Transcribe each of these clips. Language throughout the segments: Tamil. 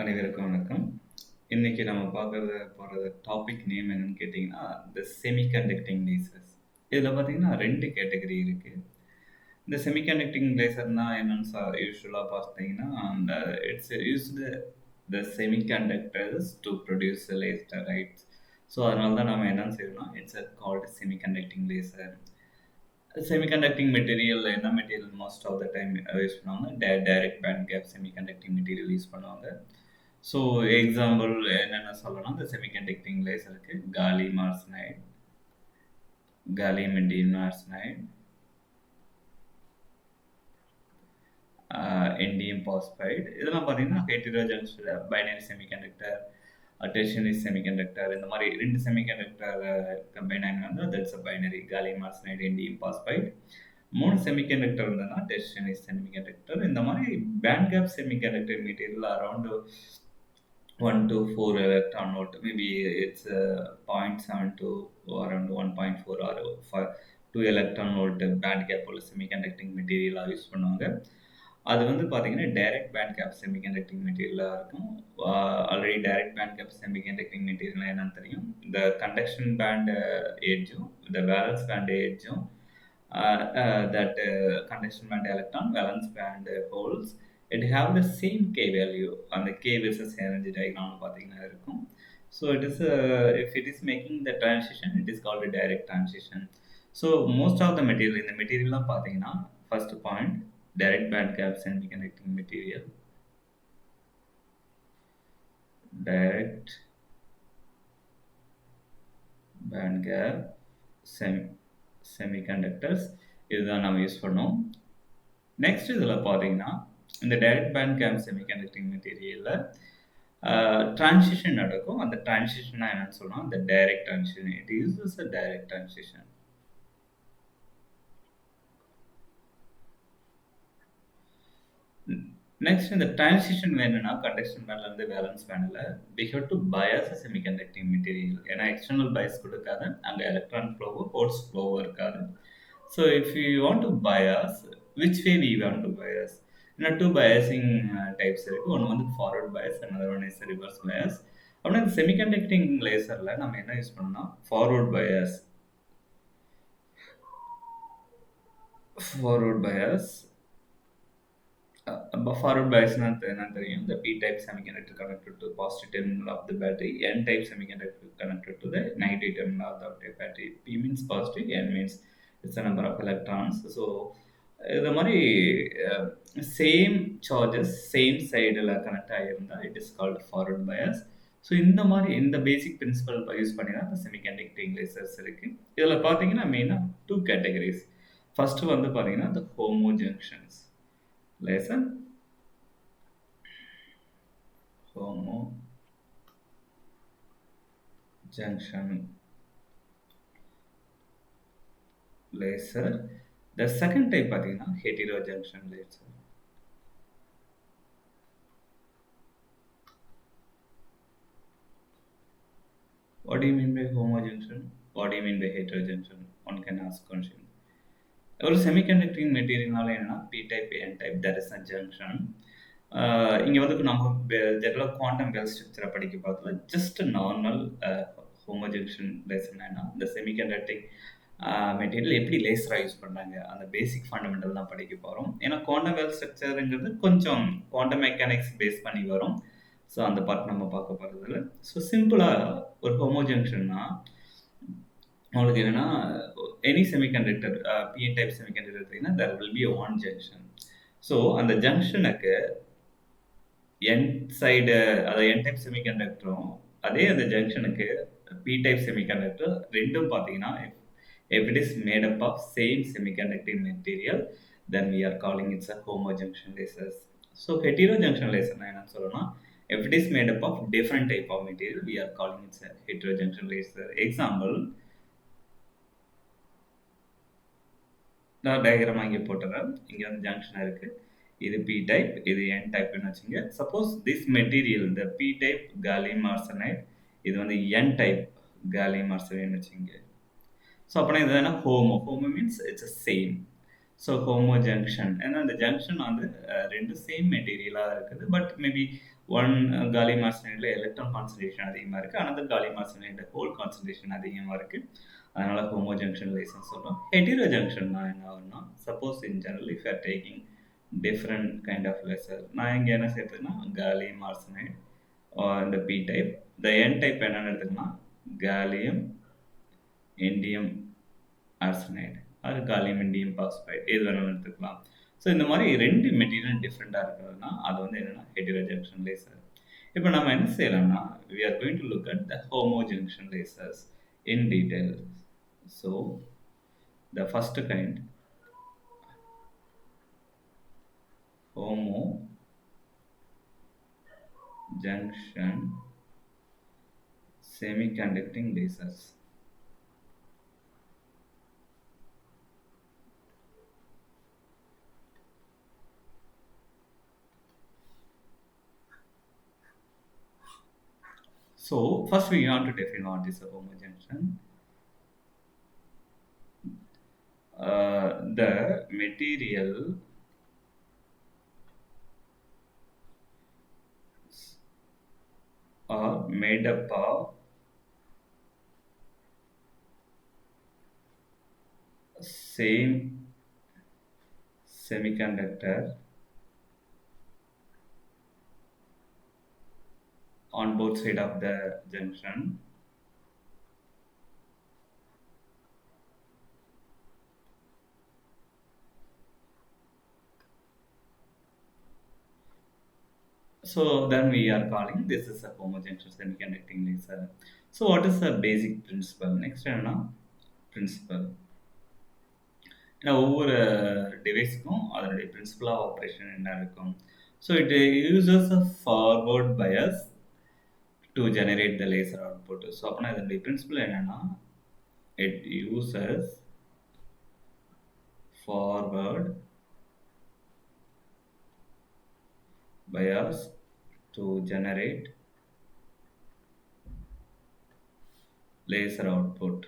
அனைவருக்கும் வணக்கம். இன்னைக்கு நம்ம பார்க்கறது போறது டாபிக் நேம் என்னன்னு கேட்டீங்கன்னா, தி செமிகண்டக்டிங் லேசர்ஸ். இதுல பார்த்தீங்கன்னா 2 கேட்டகரி இருக்கு. இந்த செமிகண்டக்டிங் லேசர்னா என்னன்னு யூசுவலா பார்த்தீங்கன்னா, அந்த it's used the semiconductors to produce laser right. So அதனால தான் நம்ம என்னன்னு செய்றோம்னா, it's called semiconducting laser. Semiconducting material என்ன material most of the time use பண்ணுவாங்க? Direct band gap semiconducting material use பண்ணுவாங்க. ஸோ எக்ஸாம்பிள் என்னென்ன சொல்லலாம்? இந்த செமிகண்டக்டிங் லேசருக்கு gallium arsenide, gallium indium arsenide, indium phosphide இதெல்லாம் பார்த்தீங்கன்னா heterojunction binary semiconductor, tertiary semiconductor இந்த மாதிரி 2 செமிகண்டக்டர் கம்பைன் ஆகி வந்து that's a binary gallium arsenide, indium phosphide. 3 semiconductor இருந்ததுன்னா டெர்ஷியரி செமிகண்டக்டர். இந்த மாதிரி band gap semiconductor material around 1 to 4 electron volt. Maybe it's 0.7 to around 1.4 or 5, 2 electron volt band gap உள்ள செமிகண்டக்டிங் மெட்டீரியலாக யூஸ் பண்ணுவாங்க. அது வந்து பார்த்தீங்கன்னா டைரக்ட் பேண்ட் கேப் செமிகண்டக்டிங் மெட்டீரியலாக இருக்கும். Already direct band gap semiconducting material என்னன்னு தெரியும். இந்த கண்டக்ஷன் பேண்ட் ஏஜும் இந்த வேலன்ஸ் பேண்ட் ஏஜும் that conduction band electron, valence band holes, it have the same k value and the k versus energy diagram பார்த்தீங்கன்னா இருக்கும். So it is if it is making the transition, it is called a direct transition. So most of the material இந்த மெட்டீரியல்லாம் பார்த்தீங்கன்னா first point direct band gap semiconducting material, direct band gap semiconductors இதுதான் நம்ம யூஸ் பண்ணோம். நெக்ஸ்ட் இதில் பார்த்தீங்கன்னா இந்த டைரக்ட் பேண்ட் கேப் செமிகண்டக்டிங் மெட்டீரியலில் டிரான்சிஷன் நடக்கும். அந்த டிரான்சிஷனா என்னன்னு சொல்லலாம்? இந்த direct transition. It uses a direct transition. Next இந்த டிரான்சிஷன் வேணும்னா கண்டக்ஷன் பேண்ட்ல இருந்து வேலன்ஸ் பேண்ட்ல we have to bias a semiconducting material. ஏன்னா எக்ஸ்டர்னல் bias கொடுக்காது, அங்க எலக்ட்ரான் ஃப்ளோவோ ஹோல்ஸ் ஃப்ளோவோ இருக்காது. So if you want to bias, which way we want to bias? Two biasing types இருக்கு. ஒன்று வந்து forward bias, another one is reverse bias. அப்படின்னா இந்த செமிகண்டக்டிங் லேசர்ல நம்ம என்ன யூஸ் பண்ணோம்னா forward bias. Forward bias என்னன்னு தெரியும். The p-type semiconductor connected to positive terminal of the battery, n-type semiconductor connected to the negative terminal of the battery. P means positive, n means it's a number of electrons. So இந்த மாதிரி சேம் சார்ஜஸ் சேம் சைடில் கனெக்ட் ஆகியிருந்தா it is called forward bias. So இந்த மாதிரி இந்த பேசிக் பிரின்சிபல் யூஸ் பண்ணி தான் இந்த செமிகண்டக்டிங் லேசர்ஸ் இருக்குது. இதில் பார்த்தீங்கன்னா மெயினாக 2 கேட்டகரிஸ். ஃபர்ஸ்ட் வந்து பார்த்தீங்கன்னா இந்த homo junctions laser, homo junction laser. The second type பார்த்தீங்கன்னா heterojunction laser. What do you mean by homojunction? What do you mean by heterojunction? One can ask question. ஒரு செமிகண்டக்டிங் மெட்டீரியல்னால என்னன்னா p type, n type, that is a junction. இங்கே வந்து நம்ம ஜெனரலாக குவாண்டம் வெல் ஸ்ட்ரக்சரை படிக்க பார்க்கல. ஜஸ்ட் நார்மல் ஹோமோஜங்ஷன் லேசர்னா இந்த செமிகண்டக்டிங் மெட்டீரியல் எப்படி லேசராக யூஸ் பண்ணுறாங்க அந்த பேசிக் ஃபண்டமெண்டல் தான் படிக்க போகிறோம். ஏன்னா குவாண்டம் வெல் ஸ்ட்ரக்சருங்கிறது கொஞ்சம் குவாண்டம் மெக்கானிக்ஸ் பேஸ் பண்ணி வரும். ஸோ அந்த பார்ட் நம்ம பார்க்க போகிறதில்ல. ஸோ சிம்பிளாக ஒரு ஹோமோஜங்ஷன்னா உங்களுக்கு என்னென்னா any semiconductor PN type semiconductor எடுத்தீங்கன்னா there will be a one junction. So அந்த ஜங்ஷனுக்கு என் சைடு அதாவது என் டைப் செமிகண்டக்டரும் அதே அந்த ஜங்ஷனுக்கு பி டைப் செமிகண்டக்டர் ரெண்டும் பார்த்தீங்கன்னா if it is made up of same semiconducting material, then we are calling it a homojunction lasers. So heterojunction laser na enna solrona, if it is made up of different type of material, we are calling it a heterojunction laser. Example, நான் டயக்ராம் இங்கே போட்டுறேன். இங்கே வந்து ஜங்ஷன் இருக்கு. இது பி டைப், இது என் டைப்னு வச்சுங்க. சப்போஸ் திஸ் மெட்டீரியல் இந்த பி டைப் காலியம் ஆர்சனைடு, இது வந்து என் டைப் காலியம் ஆர்சனைடுன்னு வச்சுங்க. ஸோ அப்படின்னா இது என்ன homo means it's a same. So homo junction ஏன்னா இந்த ஜங்ஷன் வந்து ரெண்டு சேம் மெட்டீரியலாக இருக்குது. பட் மேபி ஒன் காலியம் ஆர்சனைடில் எலக்ட்ரான் கான்சன்ட்ரேஷன் அதிகமாக இருக்குது, அனதர் காலியம் ஆர்சனைடில் ஹோல் கான்சன்ட்ரேஷன் அதிகமாக இருக்குது. அதனால ஹோமோ ஜங்ஷன் லேசர்னு சொல்றோம். ஹெட்டிரோ ஜங்ஷன்னா என்ன ஆகும்னா, suppose in general if you are taking different kind of laser, நான் இங்கே என்ன சேர்த்துக்கன்னா காலியம் ஆர்சனைடு இந்த பி டைப், இந்த என் டைப் என்னென்னு எடுத்துக்கன்னா காலியம் இண்டியம் ஆர்சனைடு அது காலியம் இண்டியம் பாஸ்பைட் எது வேணாலும் எடுத்துக்கலாம். ஸோ இந்த மாதிரி ரெண்டு மெட்டீரியல் டிஃப்ரெண்ட்டாக இருக்கிறதுனா அது வந்து என்னென்னா ஹெட்டிரோ ஜங்ஷன் லேசர். இப்போ நம்ம என்ன செய்யலாம்னா, we are going to look at the homo junction lasers in detail. So the first kind, homo junction semiconducting lasers. So first we want to define what is a homo junction. The material are made up of same semiconductor on both sides of the junction. So then we are calling this is a homo junction semiconducting laser. So what is the basic principle? Next என்னன்னா principle. ஏன்னா ஒவ்வொரு டிவைஸுக்கும் அதனுடைய பிரின்சிபல் ஆஃப் ஆப்ரேஷன் என்ன இருக்கும். So it uses a forward Paes to generate the laser output. So அப்படின்னா இதனுடைய பிரின்சிபல் என்னன்னா, it uses forward bias to generate laser output.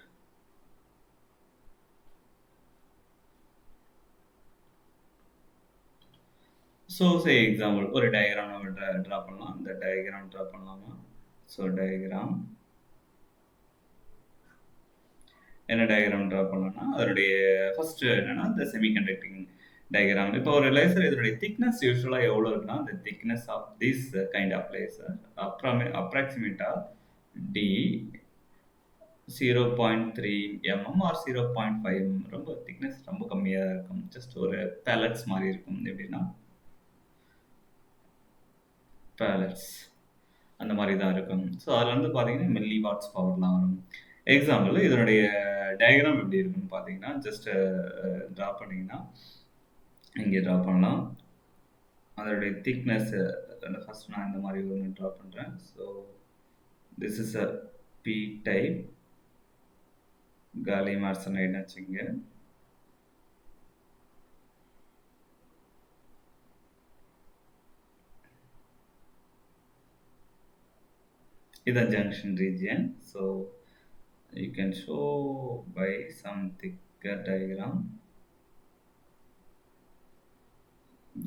So say example ஒரு diagram நம்ம draw பண்ணலாம். இந்த diagram draw பண்ணலாமா? So diagram என்ன டயக்ராம் ட்ரா பண்ணலாம்னா, அதனுடைய ஃபர்ஸ்ட் என்னன்னா இந்த செமிகண்டக்டிங் டயக்ராம். இப்போ ஒரு லேசர் இதனுடைய திக்னஸ் யூஸ்வலாக எவ்வளோ இருக்குன்னா, the thickness of this kind of laser approximately d 0.3 mm or 0.5 mm. ரொம்ப திக்னஸ் ரொம்ப கம்மியாக இருக்கும். ஜஸ்ட் ஒரு பேலட்ஸ் மாதிரி இருக்கும். எப்படின்னா பேலட்ஸ் அந்த மாதிரி தான் இருக்கும். ஸோ அதில் வந்து பார்த்தீங்கன்னா மில்லி வாட்ஸ் பவர்லாம் வரும். எக்ஸாம்பிள் இதனுடைய டயக்ராம் எப்படி இருக்குன்னு பார்த்தீங்கன்னா, ஜஸ்ட் ட்ரா பண்ணிங்கன்னா இங்கே ட்ரா பண்ணலாம். அதனுடைய திக்னஸ் ஃபர்ஸ்ட் நான் இந்த மாதிரி ஒன்று ட்ரா பண்ணுறேன். So this is a P type gallium arsenide வச்சுங்க. இதுதான் junction region. So you can show by some thicker diagram.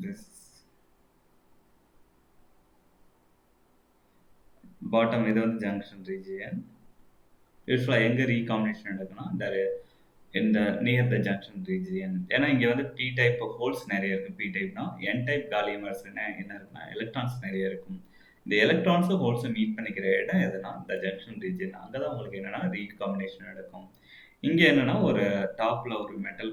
This bottom இது வந்து junction region. யூஸ்வலாக எங்கே ரீகாம்பினேஷன் நடக்குன்னா இந்த நியர் த ஜங்ஷன் ரீஜியன். ஏன்னா இங்கே வந்து பி டைப் ஹோல்ஸ் நிறைய இருக்குது. பி டைப்னா என் டைப் காலியம் ஆர்சனைடு என்ன இருக்குன்னா எலக்ட்ரான்ஸ் நிறைய இருக்கும். இந்த எலக்ட்ரான்ஸும் ஹோல்ஸும் மீட் பண்ணிக்கிற இடம் எதுனா இந்த ஜங்ஷன் ரீஜியன். அங்கே தான் உங்களுக்கு என்னென்னா ரீகாம்பினேஷன் நடக்கும். இங்கே என்னென்னா ஒரு டாப்பில் ஒரு மெட்டல்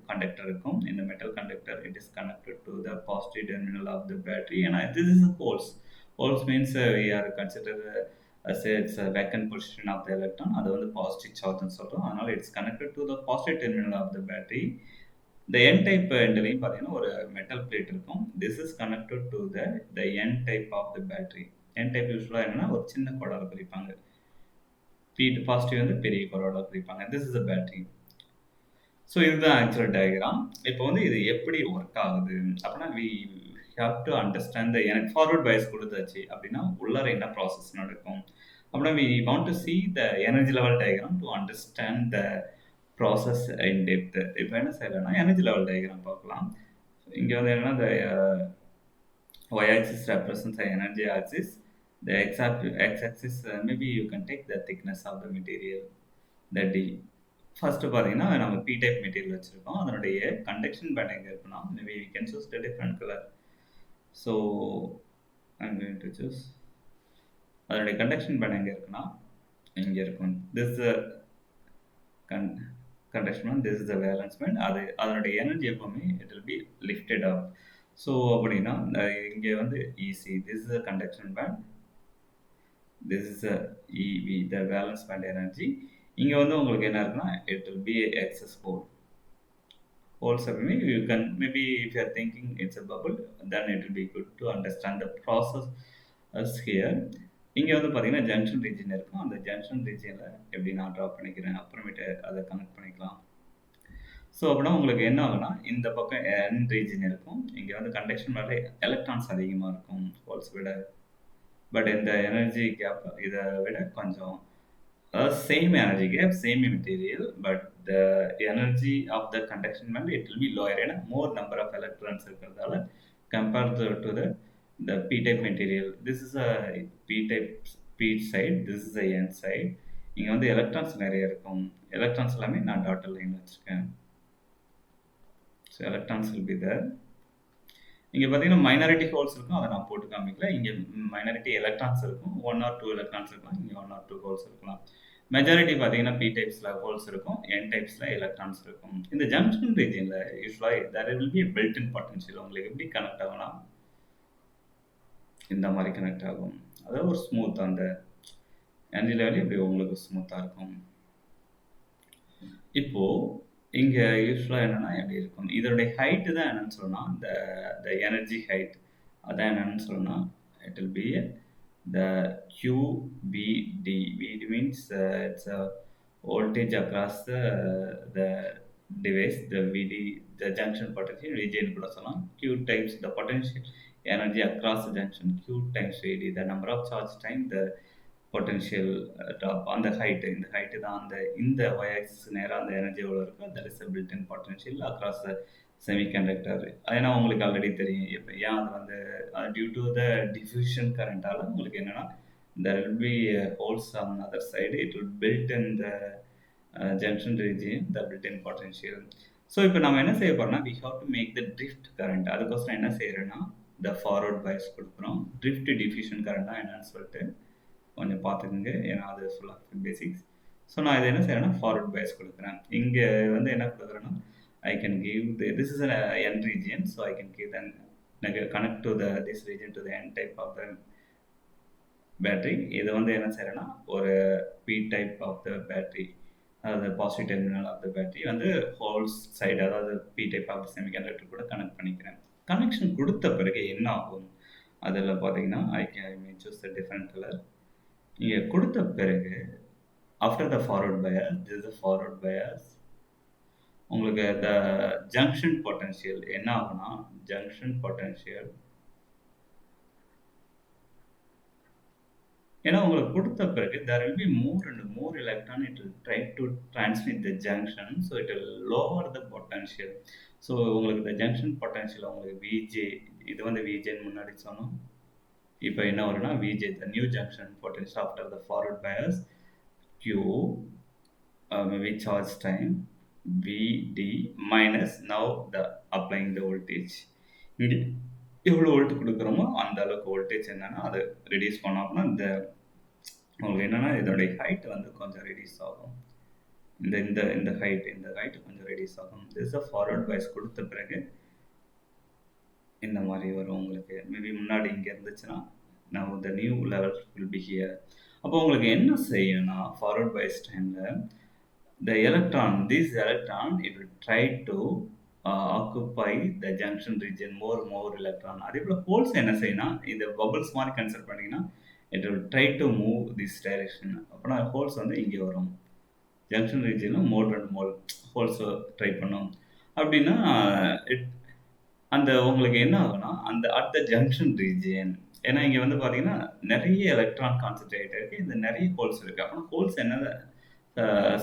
கண்டக்டர் இருக்கும். இந்த metal conductor it is connected to the positive terminal of the battery. ஏன்னா this is holes. Holes means we are consider it's a vacant position of the electron. அது வந்து பாசிட்டிவ் சார்ஜ்னு சொல்கிறோம். அதனால் it's connected to the positive terminal of the battery. இந்த என் டைப் எண்ட்லையும் பார்த்தீங்கன்னா ஒரு மெட்டல் பிளேட் இருக்கும். This is connected to the N type of the battery. N type யூஸ்வலாக என்னன்னா ஒரு சின்ன கோடால் பிரிப்பாங்க. பாசிட்டிவ் வந்து பெரிய கோடால் பிரிப்பாங்க. This is a battery. So இதுதான் ஆக்சுவல் டயக்ராம். இப்போ வந்து இது எப்படி ஒர்க் ஆகுது அப்படின்னா, வி ஹேவ் டு அண்டர்ஸ்டாண்ட் எனக்கு ஃபார்வர்ட் பயஸ் கொடுத்தாச்சு அப்படின்னா உள்ளார என்ன ப்ராசஸ் நடக்கும் அப்படின்னா, we want to see the energy level diagram to understand the process in depth. இப்போ என்ன செய்யலைன்னா எனர்ஜி லெவல் டயக்ராம் பார்க்கலாம். இங்கே வந்து என்னன்னா இந்த Y-axis represents the energy axis. The x-axis, maybe you can take the thickness of the material, the D. First பார்த்தீங்கன்னா நம்ம பி டைப் மெட்டீரியல் வச்சுருக்கோம். அதனுடைய கண்டக்ஷன் பேண்ட் எங்கே இருக்குன்னா, maybe we can choose the different colour. So I'm going to choose. அதனுடைய கண்டக்ஷன் பேண்ட் எங்கே இருக்குன்னா இங்கே இருக்கும். This con conduction band, this is the valence band. அதனுடைய எனர்ஜி எப்பவுமே it will be lifted up. So அப்படின்னா இங்கே வந்து EC, this is the conduction band, this is EV the valence band energy. இங்கே வந்து உங்களுக்கு என்ன இருக்குன்னா it will be excess holes எப்பவுமே you can, maybe if you are thinking it's a bubble, then it will be good to understand the process as here. இங்கே வந்து பார்த்தீங்கன்னா ஜங்ஷன் ரீஜன் இருக்கும். அந்த ஜங்ஷன் ரீஜனில் எப்படி நான் ட்ரா பண்ணிக்கிறேன், அப்புறமேட்டு அதை கனெக்ட் பண்ணிக்கலாம். ஸோ அப்படின்னா உங்களுக்கு என்ன ஆகுனா, இந்த பக்கம் என் ரீஜன் இருக்கும். இங்கே வந்து கண்டக்ஷன் மேலே எலக்ட்ரான்ஸ் அதிகமாக இருக்கும் ஹோல்ஸ் விட. பட் இந்த எனர்ஜி கேப் இதை விட கொஞ்சம் same energy gap, same material, but the energy of the conduction band it will be lower, and more number of electrons இருக்கிறதால compared to the p-type material. This is a p-type p side, this is a n side. இங்க வந்து எலக்ட்ரான்ஸ் நிறைய இருக்கும். எலக்ட்ரான்ஸ் எல்லாமே நான் டாட்டர் லைன் வச்சிருக்கேன். So electrons will be there. இங்கே பார்த்தீங்கன்னா மைனாரிட்டி ஹோல்ஸ் இருக்கும், அதை நான் போட்டு காமிக்கல. இங்கே மைனாரிட்டி எலக்ட்ரான்ஸ் இருக்கும், 1 or 2 எலக்ட்ரான்ஸ் இருக்கலாம், இங்கே 1 or 2 ஹோல்ஸ் இருக்கலாம். மெஜாரிட்டி பார்த்தீங்கன்னா பி டைப்ஸில் ஹோல்ஸ் இருக்கும், என் டைப்ஸில் எலக்ட்ரான்ஸ் இருக்கும். இந்த ஜங்ஷன் ரீஜனில் யூஸ்வலாக there will be built in potential. உங்களுக்கு எப்படி கனெக்ட் ஆகும்னா இந்த மாதிரி கனெக்ட் ஆகும். அதாவது ஒரு ஸ்மூத், அந்த எனர்ஜி லெவல் இப்படி உங்களுக்கு ஸ்மூத்தாக இருக்கும். இப்போது இங்கே யூஸ்வலாக என்னென்னா எப்படி இருக்கும், இதோடைய ஹைட்டு தான் என்னென்னு சொல்லணும், இந்த எனர்ஜி ஹைட் அதான் என்னென்னு சொல்லணும். It will B the QVD. VD means it's a voltage across the device. The VD, the junction potential, VJ கூட சொல்லலாம். Q times the potential energy across the junction. Q times VD, the number of charge time, the potential drop on the height. இந்த height தான் இந்த y-axis நேராக அந்த எனர்ஜி எவ்வளோ இருக்கோ, that is a built-in potential across the semiconductor. ஏன்னா உங்களுக்கு ஆல்ரெடி தெரியும் இப்போ ஏன் அது வந்து டியூ டு த டிஃப்யூஷன் கரண்டால் உங்களுக்கு என்னென்னா there will be holes on the other side, it will built in the junction region, the built-in potential. So இப்போ நம்ம என்ன செய்ய போகிறோம்னா we have to make the drift current. அதுக்கோசரம் என்ன செய்கிறேன்னா the forward bias கொடுக்குறோம். drift diffusion current என்னன்னு சொல்லிட்டு கொஞ்சம் பார்த்துக்குங்க, ஏன்னா அது ஃபுல்லாக பேசிக்ஸ். ஸோ நான் இதை என்ன செய்கிறேன்னா ஃபார்வர்ட் bias கொடுக்குறேன். இங்கே வந்து என்ன கொடுக்குறேன்னா I can give this is an n region, so I can give then connect to this region to the n type of the battery. இது வந்து என்ன செய்யறேன்னா ஒரு p type of the battery, அதாவது positive terminal of the battery வந்து ஹோல்ஸ் சைடு, அதாவது p type ஆஃப் செமிகண்டக்டர் கூட கனெக்ட் பண்ணிக்கிறேன். கனெக்ஷன் கொடுத்த பிறகு என்ன ஆகும் அதில் பார்த்தீங்கன்னா I may choose a different color. இங்கே கொடுத்த பிறகு after the forward bias, this is the forward bias, உங்களுக்கு இந்த ஜங்ஷன் பொட்டன்ஷியல் என்ன ஆகும்னா, ஜங்ஷன் பொட்டன்ஷியல் ஏன்னா உங்களுக்கு கொடுத்த பிறகு there will be more and more electron, it will try to transmit the junction, so it will lower the potential. So உங்களுக்கு இந்த ஜங்ஷன் பொட்டன்ஷியல் உங்களுக்கு விஜே, இது வந்து விஜேன்னு முன்னாடி சொன்னோம். இப்போ என்ன வரும்னா VJ the new junction potential after the forward bias, Q maybe charge time VD minus now the applying the voltage. இங்கே எவ்வளோ வோல்ட் கொடுக்குறோமோ அந்த அளவுக்கு வோல்டேஜ் என்னன்னா அதை ரெடியூஸ் பண்ணோம்னா இந்த உங்களுக்கு என்னன்னா இதோடைய ஹைட் வந்து கொஞ்சம் ரெடியூஸ் ஆகும். இந்த இந்த இந்த ஹைட் கொஞ்சம் ரெடியூஸ் ஆகும். திஸ் ஃபார்வர்ட் பாய்ஸ் கொடுத்த பிறகு இந்த மாதிரி வரும் உங்களுக்கு. மேபி முன்னாடி இங்கே இருந்துச்சுன்னா now the new level will be here. அப்போ உங்களுக்கு என்ன செய்யணும்னா ஃபார்வர்ட் பாய்ஸ் டைமில் the electron, this electron, it will try to occupy the junction region, more electron. அதே போல் ஹோல்ஸ் என்ன செய்யணும், இந்த பபிள்ஸ் மாதிரி கன்சிடர் பண்ணிங்கன்னா it will try to move this direction. அப்படின்னா ஹோல்ஸ் வந்து இங்கே வரும், ஜங்ஷன் ரீஜனில் மோர் ஹோல்ஸ் ட்ரை பண்ணும். அப்படின்னா அந்த உங்களுக்கு என்ன ஆகும்னா அந்த அட் த ஜங்ஷன் ரீஜியன், ஏன்னா இங்கே வந்து பார்த்தீங்கன்னா நிறைய எலக்ட்ரான் கான்சன்ட்ரேட் இருக்குது, இந்த நிறைய ஹோல்ஸ் இருக்குது. அப்படின்னா ஹோல்ஸ் என்ன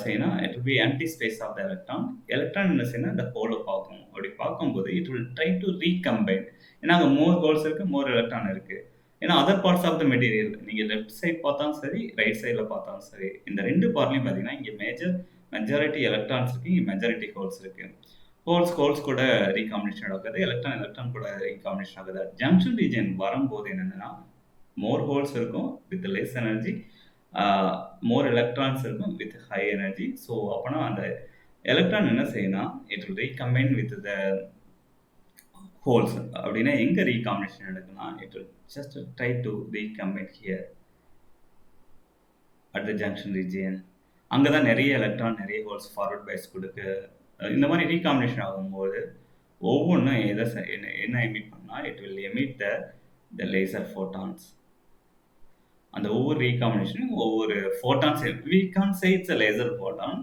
செய்யணும், it will be anti space of the electron. Electron என்ன செய்யணும், இந்த ஹோலை பார்க்கும். அப்படி பார்க்கும்போது it will try to recombine. ஏன்னா அங்கே மோர் ஹோல்ஸ் இருக்கு, மோர் எலக்ட்ரான் இருக்கு. ஏன்னா other parts of the material நீங்க லெஃப்ட் சைட் பார்த்தாலும் சரி, ரைட் சைடில் பார்த்தாலும் சரி, இந்த ரெண்டு பார்ட்லையும் பார்த்தீங்கன்னா இங்கே மெஜாரிட்டி எலக்ட்ரான்ஸ் இருக்கு, இங்கே மெஜாரிட்டி ஹோல்ஸ் இருக்கு. ஹோல்ஸ் கூட ரீகாம்பினேஷன் ஆகுது, எலக்ட்ரான் கூட ரீகாம்பினேஷன் ஆகுது. ஜங்ஷன் ரீஜன் வரும்போது என்னன்னா மோர் ஹோல்ஸ் இருக்கும் with less energy, more electrons இருக்கும் வித் ஹை எனர்ஜி. ஸோ அப்போனா அந்த எலக்ட்ரான் என்ன செய்யணும், it will recombine with the holes. அப்படின்னா எங்கே ரீகாம்பினேஷன் நடக்குன்னா, it will just try to recombine here at the junction region. அங்கே தான் நிறைய எலக்ட்ரான் நிறைய ஹோல்ஸ் ஃபார்வர்ட் பைஸ் கொடுக்கு. இந்த மாதிரி ரீகாம்பினேஷன் ஆகும்போது ஒவ்வொன்றும் என்ன எமிட் பண்ணால், it will emit the laser photons. அந்த ஒவ்வொரு ரீகாம்பினேஷனும் ஒவ்வொரு photons, we can say it's a laser photon.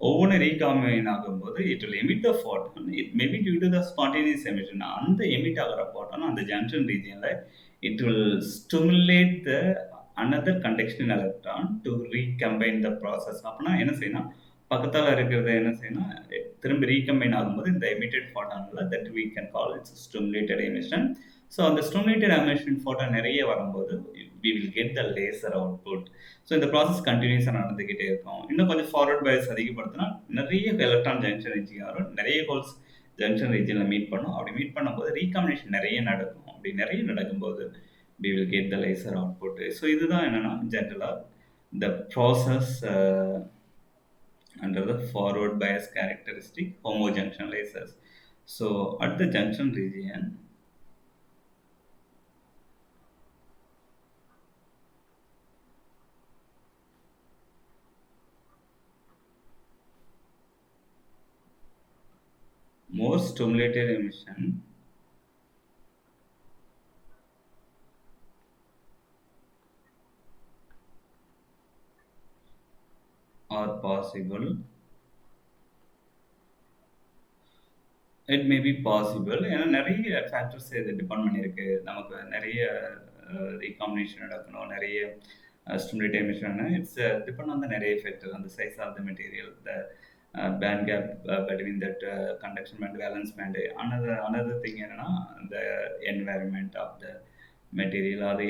ஒவ்வொன்று ரீகாம்பின் ஆகும்போது it will emit the photon. It maybe due to the spontaneous emission. அந்த எமிட் ஆகிற ஃபோட்டான் அந்த ஜங்ஷன் ரீஜியனில் it will stimulate the another conduction electron to recombine the process. அப்படின்னா என்ன செய்யணும், பக்கத்தால் இருக்கிறத என்ன செய்யணும், திரும்பி ரீகம்பைன் ஆகும்போது இந்த எமிட்டட் ஃபோட்டானில் that we can call it's stimulated emission. So அந்த ஸ்டிமுலேட்டட் எமிஷன் ஃபோட்டான் நிறைய வரும்போது we will get the laser output. So இந்த ப்ராசஸ் கண்டினியூஸாக நடந்துக்கிட்டே இருக்கும். இன்னும் கொஞ்சம் ஃபார்வர்ட் பயஸ் அதிகப்படுத்தினா நிறைய எலக்ட்ரான் ஜங்ஷன் ரீஜிங் வரும், நிறைய ஹோல்ஸ் ஜங்ஷன் ரீஜனில் மீட் பண்ணும். அப்படி மீட் பண்ணும்போது ரீகாம்பினேஷன் நிறைய நடக்கும். அப்படி நிறைய நடக்கும்போது we will get the laser output. So இதுதான் என்னன்னா ஜென்ரலாக the process under the forward bias characteristic homojunction lasers. So at the junction region, more stimulated emission are possible. It may be possible. ஏன்னா நிறைய ஃபேக்டர்ஸ் இது டிபெண்ட் பண்ணியிருக்கு. நமக்கு நிறைய ரீகாம்பினேஷன் நடக்கணும், நிறைய stimulate emission. It's depend on the நிறைய ஃபேக்டர், அந்த size of the material, the band gap between that conduction band, valence band. Another thing என்னன்னா இந்த என்வாயர்மெண்ட் ஆஃப் த மெட்டீரியல், அது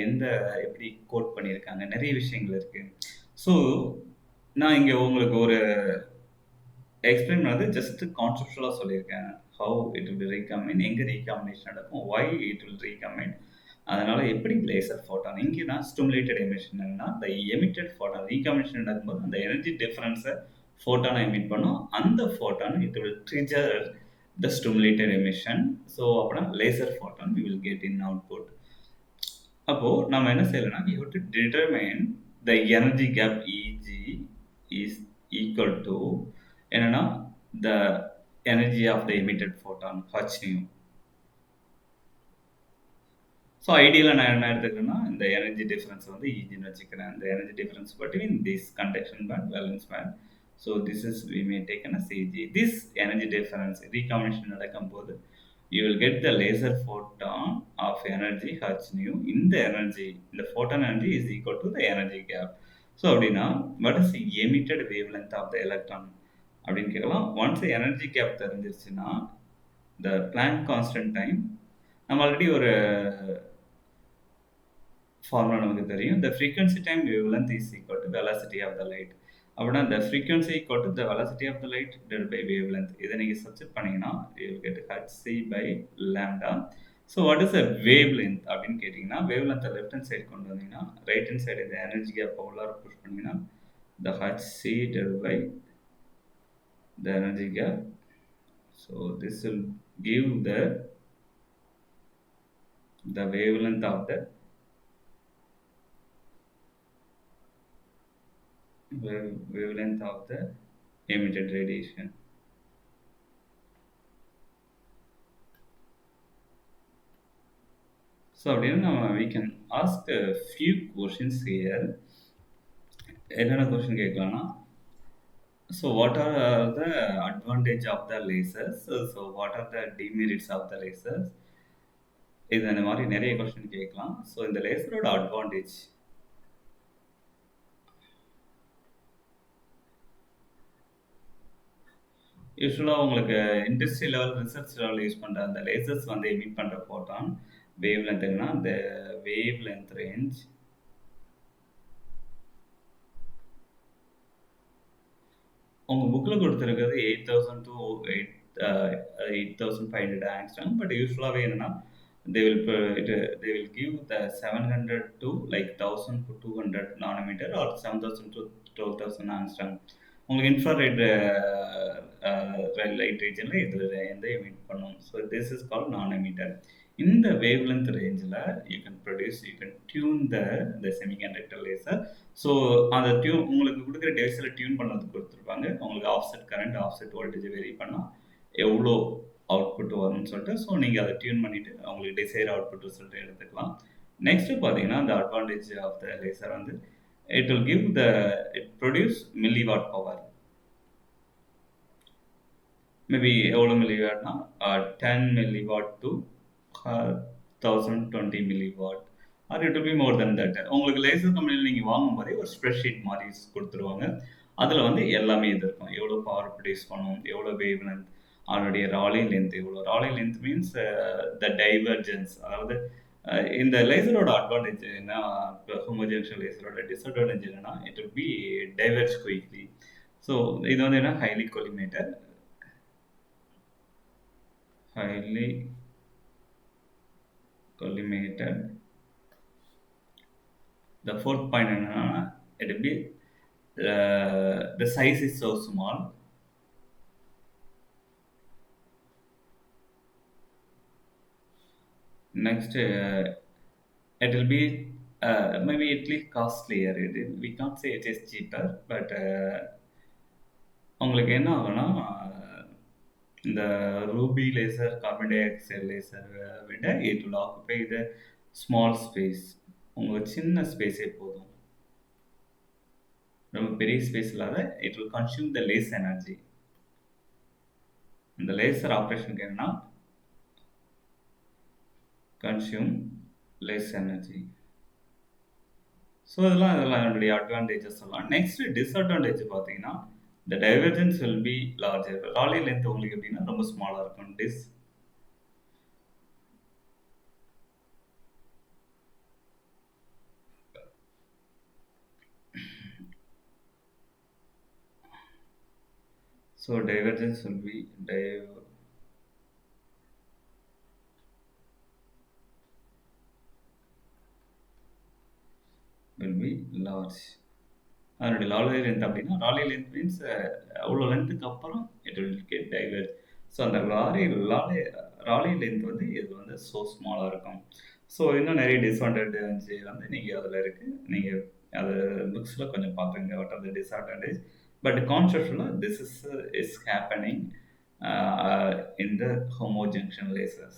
எப்படி கோட் பண்ணியிருக்காங்க, நிறைய விஷயங்கள் இருக்குது. ஸோ நான் இங்கே உங்களுக்கு ஒரு எக்ஸ்பிளைன் பண்ணது ஜஸ்ட் கான்செப்டுவலாக சொல்லியிருக்கேன். ஹவு இட் வில் ரீகம்பைன், எங்கே ரீகாம்பினேஷன் நடக்கும், ஒய் இட் வில் ரீகம்பைன், அதனால் எப்படி லேசர் ஃபோட்டான். இங்கே நான் ஸ்டிமுலேட்டட் எமிஷன் என்னன்னா இந்த எமிட்டட் ஃபோட்டான் ரீகாம்பினேஷன் நடக்கும்போது அந்த எனர்ஜி டிஃப்ரென்ஸை ஃபோட்டானை எமிட் பண்ணும். அந்த photon it will trigger the stimulated emission. So அப்படின்னா laser photon we will get in output. அப்போது நம்ம என்ன செய்யலைன்னா, you have to determine the energy gap E G is equal to என்னன்னா the energy of the emitted photon H nu. So ஐடியலாக நான் என்ன எடுத்துக்கிறேன்னா, இந்த எனர்ஜி டிஃப்ரென்ஸ் வந்து ஈஜின்னு வச்சுக்கிறேன். இந்த energy difference between this conduction band, valence band. So this is we may taken a CG. This energy difference recombination நடக்கும்போது you will get the laser photon of energy h nu. இந்த எனர்ஜி, இந்த photon energy is equal to the energy gap. So அப்படின்னா what is the emitted wavelength of the electron அப்படின்னு கேட்கலாம். ஒன்ஸ் எனர்ஜி கேப் தெரிஞ்சிருச்சுன்னா the Planck constant time, நம்ம ஆல்ரெடி ஒரு ஃபார்முலா நமக்கு தெரியும். the frequency time wavelength is equal to velocity of the light. அப்படின்னா the frequency equal to the velocity of the light divided by wavelength. இதை நீங்கள் சப்ஸ்டிட் பண்ணீங்கன்னா you will get hc by lambda. So what is a wave length அப்படின்னு கேட்டிங்கன்னா, வேவ் லென்த்தை லெஃப்ட் ஹேண்ட் சைடு கொண்டு வந்தீங்கன்னா ரைட் ஹேண்ட் சைடு இந்த எனர்ஜி கேப் உள்ளார புஷ் பண்ணிங்கன்னா the hc divided by the energy gap. So this will give the wavelength of the wavelength of the emitted radiation. So அப்படின்னா we can ask a few questions here. என்னென்ன question கேட்கலாம்னா, so what are the advantage of the lasers, so what are the demerits of the lasers, இது அந்த மாதிரி நிறைய கொஸ்டின் கேட்கலாம். ஸோ இந்த லேசரோட அட்வான்டேஜ், யூஸ்வலாக உங்களுக்கு industry level, research level use பண்ணுற அந்த லேசர்ஸ் வந்து எமிட் பண்ணுற ஃபோட்டான் வேவ் லென்த்னா the wavelength range உங்க புக்ல குடுத்திருக்கிறது 8000 to 8500 ஆங்ஸ்ட்ரோம். பட் யூசுவலாவே என்னன்னா, they will pr it they will give the 700 to like 1000 to 200 nanometre or 7000 to 12,000 angstrom. உங்களுக்கு இன்ஃப்ராரெட் லைட் ரீஜன்ல இது எந்த எமிட் பண்ணும். So this is called nanometre. இந்த வேவ் லென்த் ரேஞ்சில you can tune the semiconductor laser. So அந்த உங்களுக்கு குடுக்குற டிவைஸ்ல டியூன் பண்ணதுக்கு குடுத்துருப்பாங்க. உங்களுக்கு offset current, offset voltage vary பண்ணா எவ்ளோ அவுட்புட் வரும்னு சொல்லிட்டு, ஸோ நீங்க அத டியூன் பண்ணிட்டு உங்களுக்கு டிசைர் அவுட்புட் ரிசல்ட் எடுத்துக்கலாம். நெக்ஸ்ட் பார்த்தீங்கன்னா, the advantage of the laser வந்து it will give the it produce milliwatt power. Maybe எவ்வளோ மில்லிவாட்னா 10 milliwatt to 1020 milliwatt R it will be more then that. உங்களுக்கு லேசர் கம்பெனியில் நீங்கள் வாங்கும்போதே ஒரு ஸ்ப்ரெட்ஷீட் மாதிரி கொடுத்துருவாங்க. அதில் வந்து எல்லாமே இது இருக்கும். எவ்வளோ பவர் ப்ரொடியூஸ் பண்ணும், எவ்வளோ வேவ் லென்த், அதனுடைய ராலி லென்த் எவ்வளோ. ராலி லென்த் மீன்ஸ் த டைவர்ஜென்ஸ். அதாவது இந்த லேசரோட அட்வான்டேஜ் என்ன, ஹோமோஜென்ஷன் லேசரோட டிஸ்அட்வான்டேஜ் என்னன்னா, it will B diverge quickly. So இது வந்து என்ன, highly கொலிமேட்டர், highly collimated. The fourth point என்னன்னா, it will be the size is so small. Next, it will be maybe it will costlier. We can't say it is cheaper, but உங்களுக்கு என்ன ஆகும்னா, இந்த ruby laser, carbon dioxide laser விட it will occupy the small space. உங்களுக்கு சின்ன ஸ்பேஸே போதும், ரொம்ப பெரிய ஸ்பேஸ் இல்லாத. It will consume the less energy. இந்த லேசர் ஆப்ரேஷனுக்கு என்னன்னா, கன்சியூம் லெஸ் எனர்ஜி. ஸோ இதெல்லாம் என்னுடைய அட்வான்டேஜஸ் சொல்லலாம். நெக்ஸ்ட் டிஸ்அட்வான்டேஜ் பார்த்தீங்கன்னா, the divergence will be larger. Rayleigh length உங்களுக்கு எப்படின்னா ரொம்ப ஸ்மாலாக இருக்கும். So divergence will be large. அதனுடைய ராலி லென்த் அப்படின்னா, ராலி லென்த் மீன்ஸ் அவ்வளோ லென்த்துக்கு அப்புறம் it will get diverge. So அந்த ராலி லென்த் வந்து இது வந்து ஸோ ஸ்மாலாக இருக்கும். ஸோ இன்னும் நிறைய டிஸ்அட்வான்டேஜ் வந்து நீங்கள் அதில் இருக்குது. நீங்கள் அது புக்ஸில் கொஞ்சம் பார்த்துங்க, what are the disadvantage. But கான்செப்டுவலாக this is happening in the homojunction lasers.